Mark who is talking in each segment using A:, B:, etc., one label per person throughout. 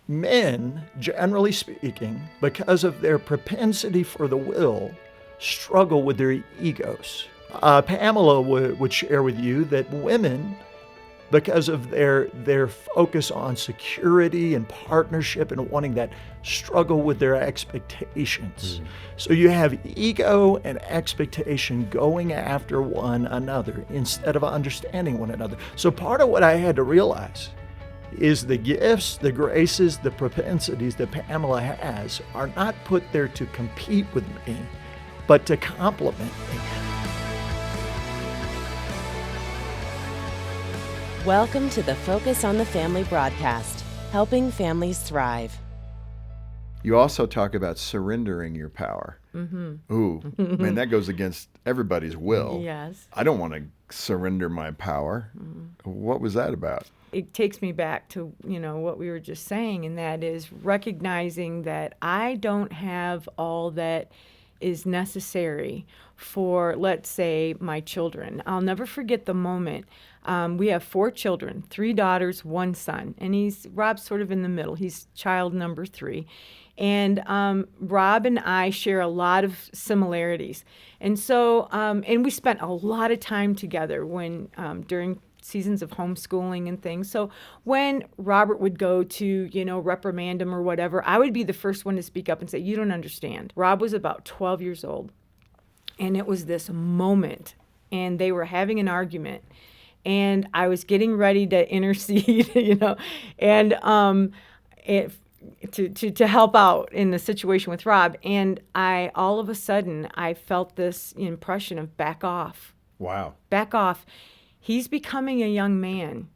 A: Men, generally speaking, because of their propensity for the will, struggle with their egos. Pamela would share with you that women, because of their focus on security and partnership and wanting that, struggle with their expectations. So you have ego and expectation going after one another instead of understanding one another. So part of what I had to realize is the gifts, the graces, the propensities that Pamela has are not put there to compete with me, but to complement me.
B: Welcome to the Focus on the Family broadcast, helping families thrive.
C: You also talk about surrendering your power. Ooh, man, that goes against everybody's will.
D: Yes.
C: I don't want to surrender my power. What was that about?
D: It takes me back to, what we were just saying, and that is recognizing that I don't have all that is necessary for, let's say, my children. I'll never forget the moment. We have 4 children, 3 daughters, 1 son, and Rob's sort of in the middle. He's child number 3. And Rob and I share a lot of similarities. And so, and we spent a lot of time together when during seasons of homeschooling and things. So when Robert would go to, reprimand him or whatever, I would be the first one to speak up and say, you don't understand. Rob was about 12 years old, and it was this moment, and they were having an argument, and I was getting ready to intercede, and to help out in the situation with Rob. And all of a sudden, I felt this impression of back off.
C: Wow.
D: Back off. He's becoming a young man.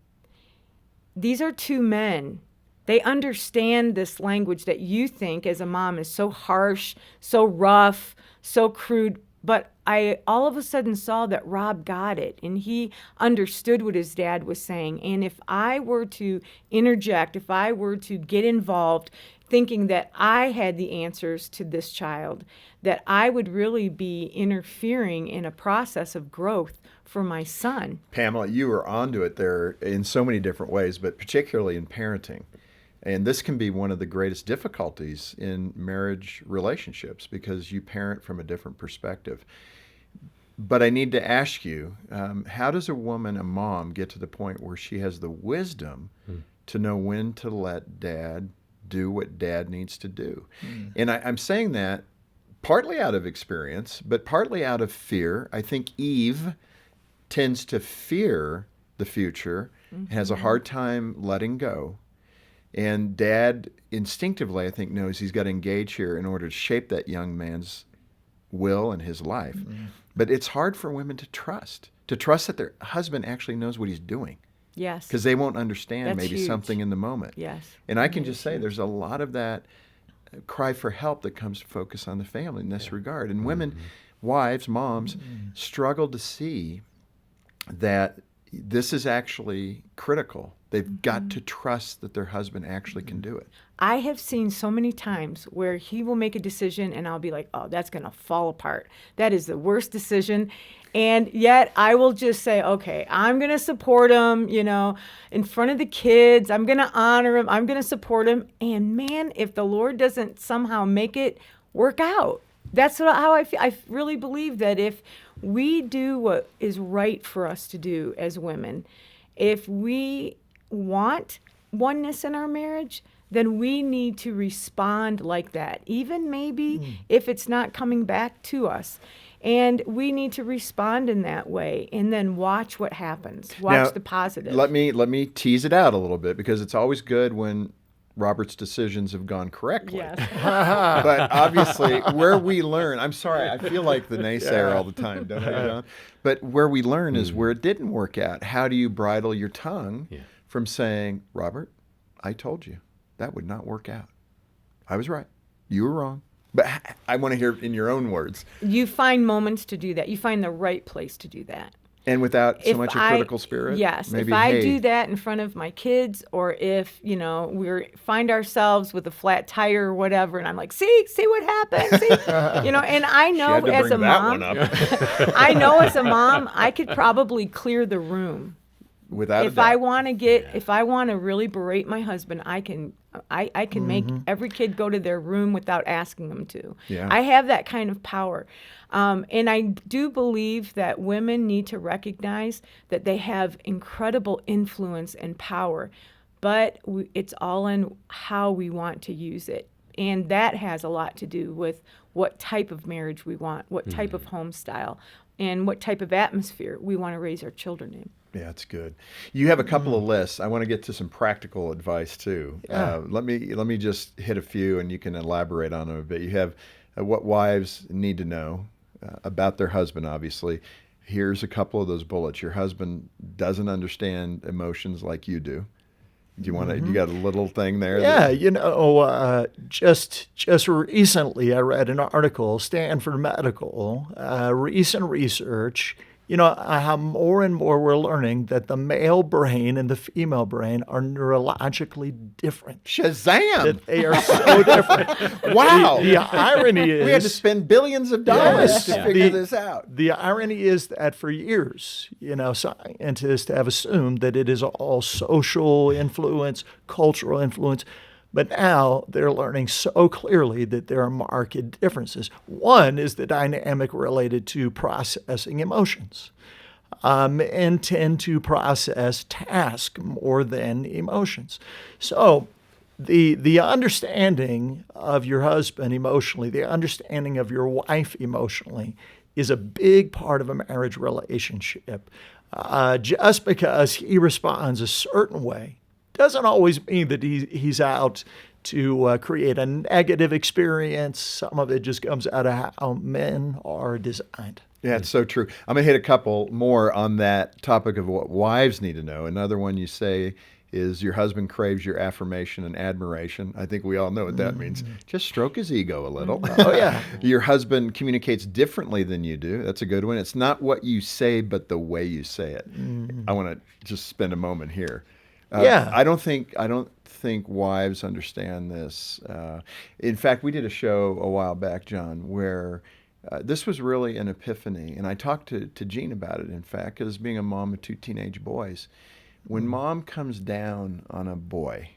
D: These are 2 men. They understand this language that you think as a mom is so harsh, so rough, so crude. But I all of a sudden saw that Rob got it, and he understood what his dad was saying. And if I were to interject, if I were to get involved, thinking that I had the answers to this child, that I would really be interfering in a process of growth for my son.
C: Pamela, you were onto it there in so many different ways, but particularly in parenting. And this can be one of the greatest difficulties in marriage relationships because you parent from a different perspective. But I need to ask you, how does a mom, get to the point where she has the wisdom to know when to let dad do what dad needs to do? And I'm saying that partly out of experience, but partly out of fear. I think Eve tends to fear the future, has a hard time letting go. And dad instinctively, I think, knows he's got to engage here in order to shape that young man's will and his life. But it's hard for women to trust that their husband actually knows what he's doing.
D: Yes.
C: Because they won't understand
D: That's
C: maybe
D: huge.
C: Something in the moment.
D: Yes.
C: And I can just say there's a lot of that cry for help that comes to focus on the family in this regard. And women, wives, moms, struggle to see that this is actually critical. They've got to trust that their husband actually can do it.
D: I have seen so many times where he will make a decision and I'll be like, oh, that's going to fall apart. That is the worst decision. And yet I will just say, okay, I'm going to support him, in front of the kids. I'm going to honor him. I'm going to support him. And man, if the Lord doesn't somehow make it work out, that's how I feel. I really believe that if we do what is right for us to do as women, if we want oneness in our marriage, then we need to respond like that, even maybe if it's not coming back to us. And we need to respond in that way and then watch what happens. Watch the positive.
C: Let me tease it out a little bit because it's always good when Robert's decisions have gone correctly.
D: Yes.
C: But obviously, where we learn, I'm sorry, I feel like the naysayer all the time, don't I, John? But where we learn is where it didn't work out. How do you bridle your tongue from saying, Robert, I told you that would not work out. I was right. You were wrong. But I want to hear in your own words.
D: You find moments to do that. You find the right place to do that.
C: And without so much a critical spirit?
D: Yes.
C: Maybe,
D: if I do that in front of my kids, or if, we find ourselves with a flat tire or whatever, and I'm like, see what happened? See? And I know as a mom, I know as a mom, I could probably clear the room.
C: Without
D: if I want to really berate my husband, I can I can make every kid go to their room without asking them to.
C: Yeah.
D: I have that kind of power. And I do believe that women need to recognize that they have incredible influence and power, but it's all in how we want to use it. And that has a lot to do with what type of marriage we want, what type of home style, and what type of atmosphere we want to raise our children in.
C: Yeah, that's good. You have a couple of lists. I want to get to some practical advice too.
A: Yeah.
C: Let me just hit a few, and you can elaborate on them a bit. You have what wives need to know about their husband. Obviously, here's a couple of those bullets. Your husband doesn't understand emotions like you do. Do you want to? You got a little thing there?
A: Yeah, just recently I read an article, Stanford Medical, recent research. How more and more we're learning that the male brain and the female brain are neurologically different.
C: Shazam!
A: That they are so different.
C: Wow!
A: The irony is
C: we had to spend billions of dollars
A: Yes.
C: to figure this out.
A: The irony is that for years, scientists have assumed that it is all social influence, cultural influence. But now they're learning so clearly that there are marked differences. One is the dynamic related to processing emotions, and tend to process task more than emotions. So the understanding of your husband emotionally, the understanding of your wife emotionally, is a big part of a marriage relationship. Just because he responds a certain way doesn't always mean that he's out to create a negative experience. Some of it just comes out of how men are designed.
C: Yeah, it's so true. I'm going to hit a couple more on that topic of what wives need to know. Another one you say is your husband craves your affirmation and admiration. I think we all know what that means. Just stroke his ego a little.
A: Oh, yeah.
C: Your husband communicates differently than you do. That's a good one. It's not what you say, but the way you say it. I want to just spend a moment here. I don't think wives understand this. In fact, we did a show a while back, John, where this was really an epiphany, and I talked to Jean about it. In fact, because being a mom of two teenage boys, when mom comes down on a boy,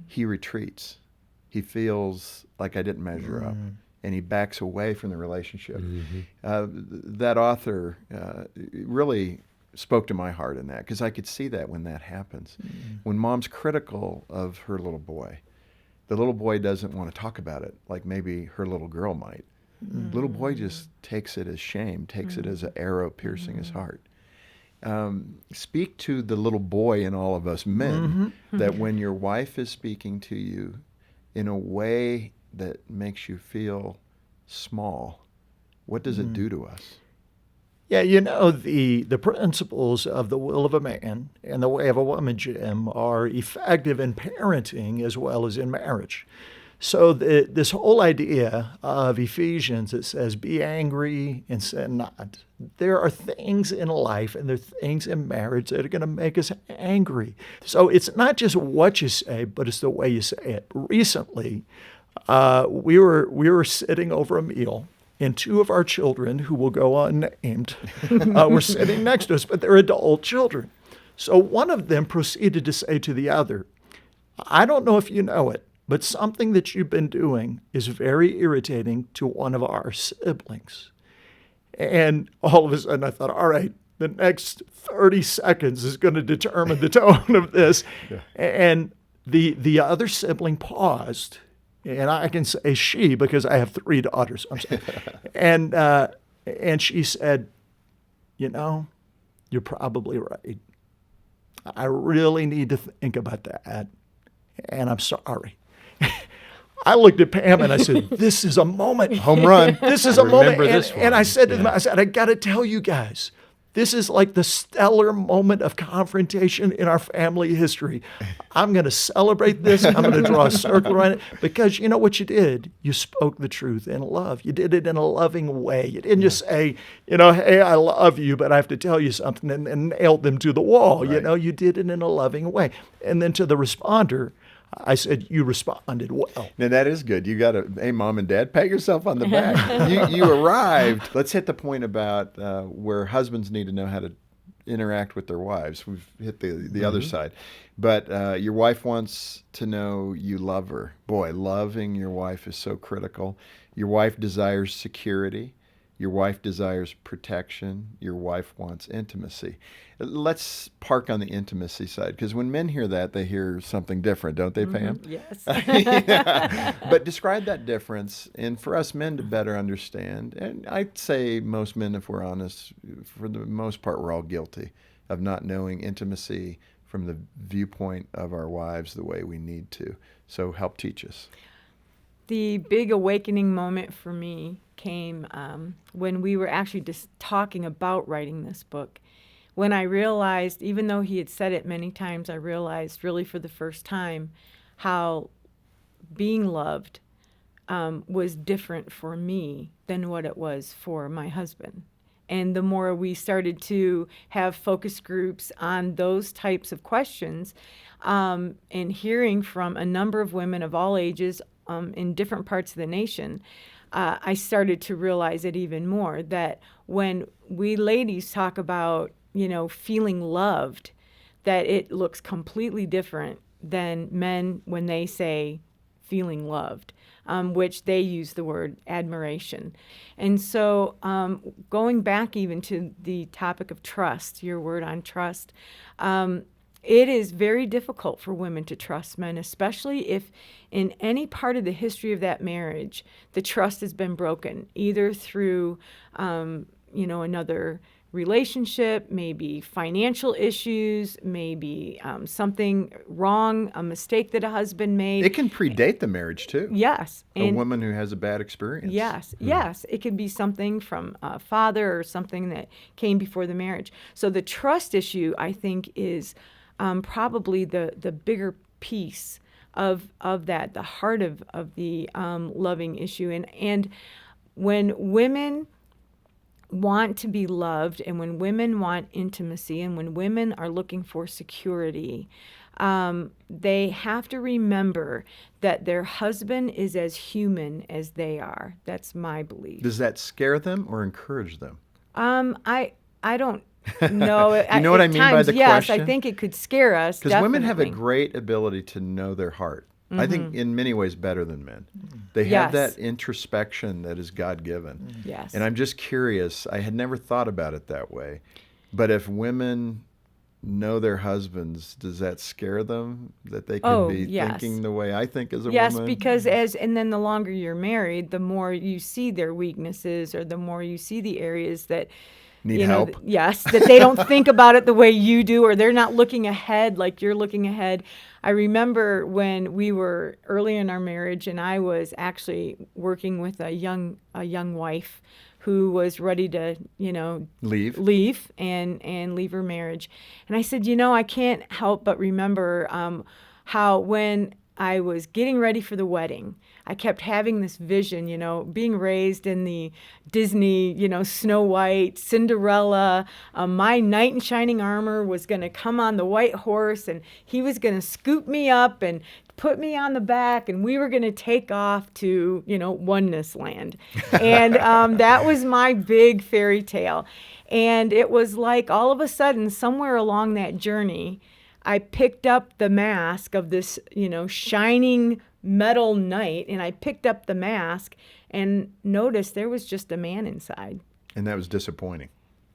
C: he retreats. He feels like I didn't measure up, and he backs away from the relationship. That author really spoke to my heart in that, because I could see that when that happens. When mom's critical of her little boy, the little boy doesn't want to talk about it like maybe her little girl might. Little boy just takes it as shame, takes it as an arrow piercing his heart. Speak to the little boy in all of us men, that when your wife is speaking to you in a way that makes you feel small, what does it do to us?
A: Yeah, the principles of the will of a man and the way of a woman, Jim, are effective in parenting as well as in marriage. So this whole idea of Ephesians that says, be angry and sin not. There are things in life and there are things in marriage that are going to make us angry. So it's not just what you say, but it's the way you say it. Recently, we were sitting over a meal, and two of our children, who will go unnamed, were sitting next to us, but they're adult children. So one of them proceeded to say to the other, I don't know if you know it, but something that you've been doing is very irritating to one of our siblings. And all of a sudden I thought, all right, the next 30 seconds is going to determine the tone of this. Yeah. And the other sibling paused. And I can say she because I have 3 daughters. I'm saying. And she said, you're probably right. I really need to think about that. And I'm sorry. I looked at Pam and I said, this is a moment.
C: Home run.
A: This is a moment. And I said to them,
E: Yeah.
A: I got to tell you guys, this is like the stellar moment of confrontation in our family history. I'm going to celebrate this. I'm going to draw a circle around it because you know what you did? You spoke the truth in love. You did it in a loving way. You didn't just say, hey, I love you, but I have to tell you something and nailed them to the wall.
C: Right.
A: You did it in a loving way. And then to the responder, I said, you responded well.
C: Now, that is good. You got to, hey, mom and dad, pat yourself on the back. You arrived. Let's hit the point about where husbands need to know how to interact with their wives. We've hit the other side. But your wife wants to know you love her. Boy, loving your wife is so critical. Your wife desires security. Your wife desires protection. Your wife wants intimacy. Let's park on the intimacy side, because when men hear that, they hear something different, don't they, Pam?
D: Yes.
C: But describe that difference, and for us men to better understand. And I'd say most men, if we're honest, for the most part, we're all guilty of not knowing intimacy from the viewpoint of our wives the way we need to. So help teach us.
D: The big awakening moment for me came when we were actually just talking about writing this book. When I realized, even though he had said it many times, I realized really for the first time how being loved was different for me than what it was for my husband. And the more we started to have focus groups on those types of questions, and hearing from a number of women of all ages in different parts of the nation, I started to realize it even more, that when we ladies talk about, feeling loved, that it looks completely different than men when they say feeling loved, which they use the word admiration. And so going back even to the topic of trust, your word on trust, it is very difficult for women to trust men, especially if in any part of the history of that marriage, the trust has been broken, either through, another relationship, maybe financial issues, maybe something wrong, a mistake that a husband made.
C: It can predate the marriage, too.
D: Yes.
C: A woman who has a bad experience.
D: Yes, yes. It could be something from a father or something that came before the marriage. So the trust issue, I think, is probably the bigger piece of that, the heart of the loving issue. And when women want to be loved, and when women want intimacy, and when women are looking for security, they have to remember that their husband is as human as they are. That's my belief.
C: Does that scare them or encourage them?
D: I don't know.
C: You know what I mean by the
D: yes,
C: question?
D: I think it could scare us.
C: Because women have a
D: definitely.
C: great ability to know their heart. I think in many ways better than men. They have that introspection that is God-given.
D: Yes.
C: And I'm just curious, I had never thought about it that way. But if women know their husbands, does that scare them that they could be thinking the way I think as a woman?
D: Yes, because and then the longer you're married, the more you see their weaknesses, or the more you see the areas that
C: need help.
D: Yes, that they don't think about it the way you do, or they're not looking ahead like you're looking ahead. I remember when we were early in our marriage, and I was actually working with a young wife who was ready to, leave and leave her marriage. And I said, I can't help but remember how when I was getting ready for the wedding, I kept having this vision, being raised in the Disney, Snow White, Cinderella. My knight in shining armor was going to come on the white horse, and he was going to scoop me up and put me on the back, and we were going to take off to, oneness land. And that was my big fairy tale. And it was like all of a sudden, somewhere along that journey, I picked up the mask of this, shining metal knight, and I picked up the mask and noticed there was just a man inside.
C: And that was disappointing.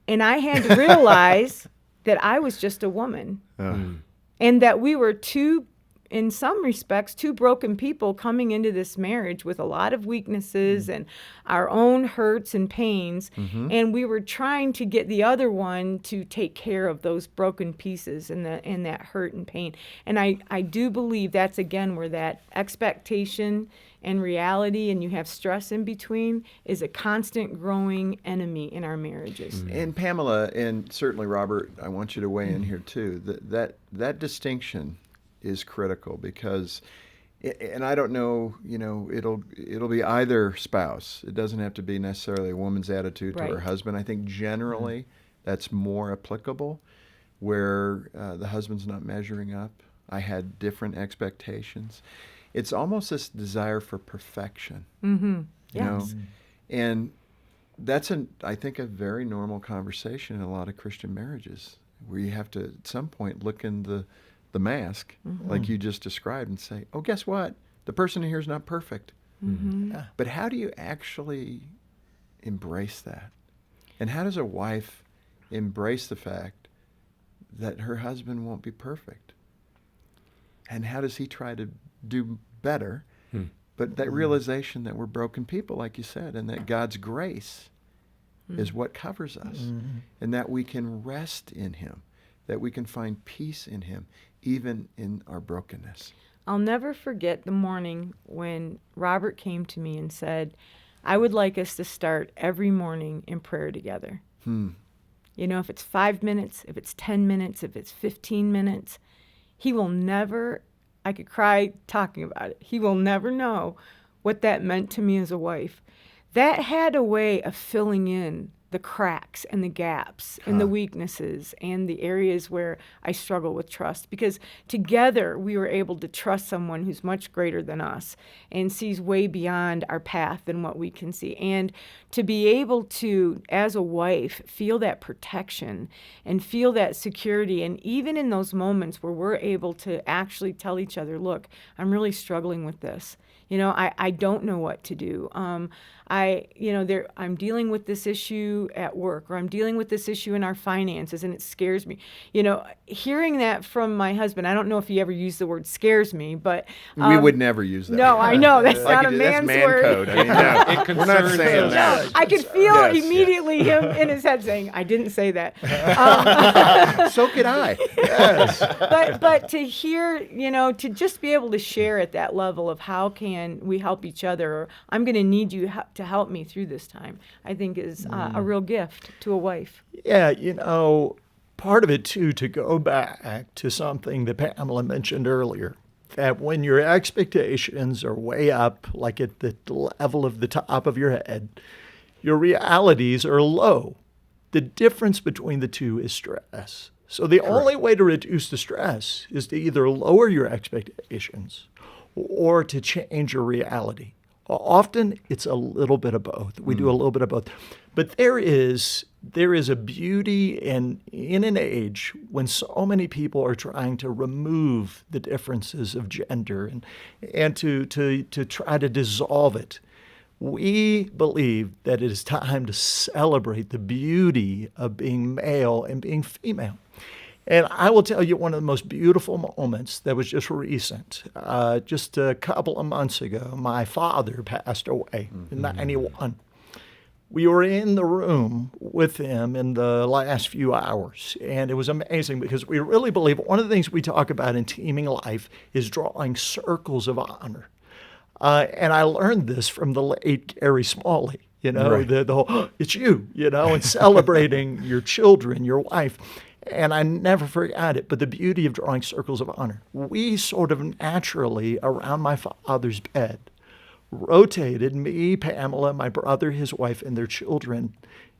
D: And I had to realize that I was just a woman. And that we were in some respects, two broken people coming into this marriage with a lot of weaknesses and our own hurts and pains. And we were trying to get the other one to take care of those broken pieces and that hurt and pain. And I do believe that's, again, where that expectation and reality, and you have stress in between, is a constant growing enemy in our marriages.
C: And Pamela, and certainly Robert, I want you to weigh in here too, that distinction is critical, because, and I don't know, it'll be either spouse. It doesn't have to be necessarily a woman's attitude to her husband. I think generally that's more applicable, where the husband's not measuring up. I had different expectations. It's almost this desire for perfection,
D: Mm-hmm.
C: you know, and that's, I think, a very normal conversation in a lot of Christian marriages, where you have to, at some point, look in the mask, like you just described, and say, oh, guess what? The person here is not perfect.
A: Yeah.
C: But how do you actually embrace that? And how does a wife embrace the fact that her husband won't be perfect? And how does he try to do better? But that realization that we're broken people, like you said, and that God's grace is what covers us, and that we can rest in him, that we can find peace in him, even in our brokenness.
D: I'll never forget the morning when Robert came to me and said, I would like us to start every morning in prayer together. You know, if it's 5 minutes, if it's 10 minutes, if it's 15 minutes, he will never, I could cry talking about it, he will never know what that meant to me as a wife. That had a way of filling in the cracks and the gaps and the weaknesses and the areas where I struggle with trust, because together we were able to trust someone who's much greater than us and sees way beyond our path than what we can see. And to be able to, as a wife, feel that protection and feel that security, and even in those moments where we're able to actually tell each other, look, I'm really struggling with this. You know, I don't know what to do. I'm dealing with this issue at work, or I'm dealing with this issue in our finances, and it scares me. You know, hearing that from my husband, I don't know if he ever used the word scares me, but
C: We would never use that.
D: no, I know that's
C: Like
D: not a
C: that's
D: man's
C: man
D: word.
C: code. I mean, no,
E: It
C: we're not
E: concerns
C: saying
E: us.
C: that.
D: I could feel
C: Yes,
D: immediately him in his head saying, I didn't say that.
C: So could I.
D: But to hear, you know, to just be able to share at that level of how can we help each other, or I'm going to need you to help me through this time, I think is a real gift to a wife.
A: Yeah, you know, part of it too, to go back to something that Pamela mentioned earlier, that when your expectations are way up, like at the level of the top of your head, your realities are low. The difference between the two is stress. So the only way to reduce the stress is to either lower your expectations or to change your reality. Often it's a little bit of both. We do a little bit of both. But there is a beauty in an age when so many people are trying to remove the differences of gender and to try to dissolve it. We believe that it is time to celebrate the beauty of being male and being female. And I will tell you one of the most beautiful moments that was just recent. Just a couple of months ago, my father passed away in 91. We were in the room with him in the last few hours, and it was amazing because we really believe one of the things we talk about in teaming life is drawing circles of honor. And I learned this from the late Gary Smalley, you know,
C: Right.
A: the whole, it's you, you know, and celebrating your children, your wife. And I never forgot it, but the beauty of drawing circles of honor. We sort of naturally, around my father's bed, rotated, me, Pamela, my brother, his wife, and their children,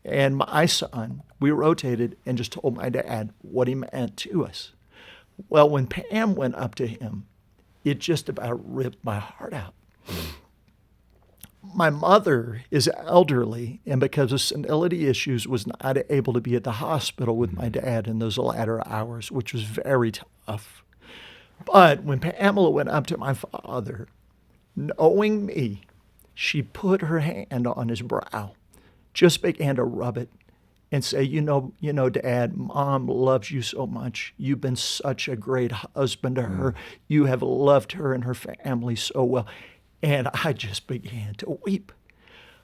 A: and my son, we rotated and just told my dad what he meant to us. Well, when Pam went up to him, it just about ripped my heart out. My mother is elderly, and because of senility issues, was not able to be at the hospital with my dad in those latter hours, which was very tough. But when Pamela went up to my father, knowing me, she put her hand on his brow, just began to rub it, and say, you know, Dad, Mom loves you so much. You've been such a great husband to her. You have loved her and her family so well. And I just began to weep.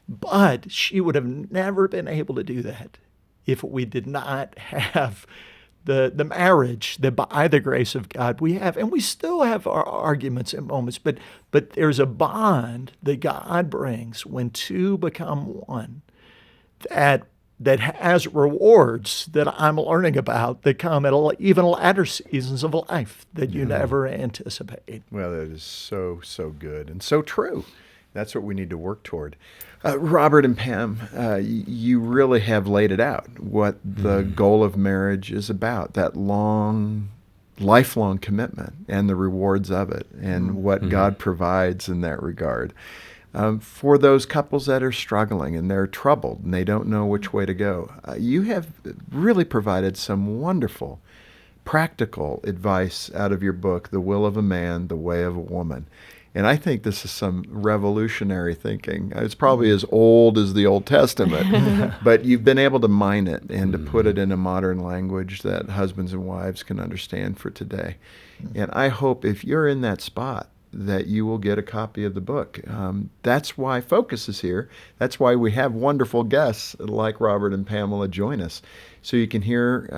A: But she would have never been able to do that if we did not have the marriage that by the grace of God we have. And we still have our arguments and moments, but there's a bond that God brings when two become one that has rewards that I'm learning about that come at even latter seasons of life that you never anticipate.
C: Well, that is so, so good and so true. That's what we need to work toward. Robert and Pam, you really have laid it out, what the goal of marriage is about, that lifelong commitment and the rewards of it and what God provides in that regard. For those couples that are struggling and they're troubled and they don't know which way to go, you have really provided some wonderful practical advice out of your book, The Will of a Man, The Way of a Woman. And I think this is some revolutionary thinking. It's probably as old as the Old Testament, but you've been able to mine it and to put it in a modern language that husbands and wives can understand for today. And I hope if you're in that spot, that you will get a copy of the book. That's why Focus is here. That's why we have wonderful guests like Robert and Pamela join us, so you can hear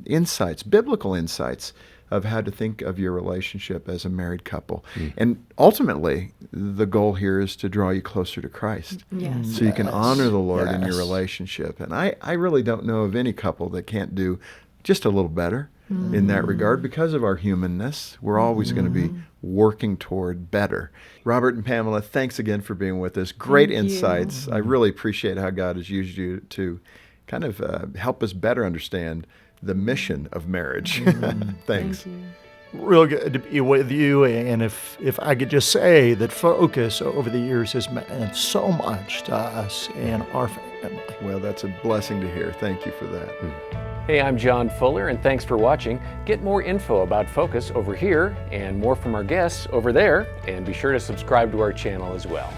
C: insights, biblical insights of how to think of your relationship as a married couple. And ultimately, the goal here is to draw you closer to Christ.
D: Yes.
C: So you can honor the Lord in your
A: Yes.
C: relationship. And I really don't know of any couple that can't do just a little better in that regard. Because of our humanness, we're always going to be working toward better. Robert and Pamela, thanks again for being with us. Great
D: Thank you.
C: insights. I really appreciate how God has used you to kind of help us better understand the mission of marriage. Thanks.
D: Thank you.
A: Real good to be with you. And if I could just say that Focus over the years has meant so much to us and our family.
C: Well, that's a blessing to hear. Thank you for that.
E: Hey, I'm John Fuller, and thanks for watching. Get more info about Focus over here and more from our guests over there, and be sure to subscribe to our channel as well.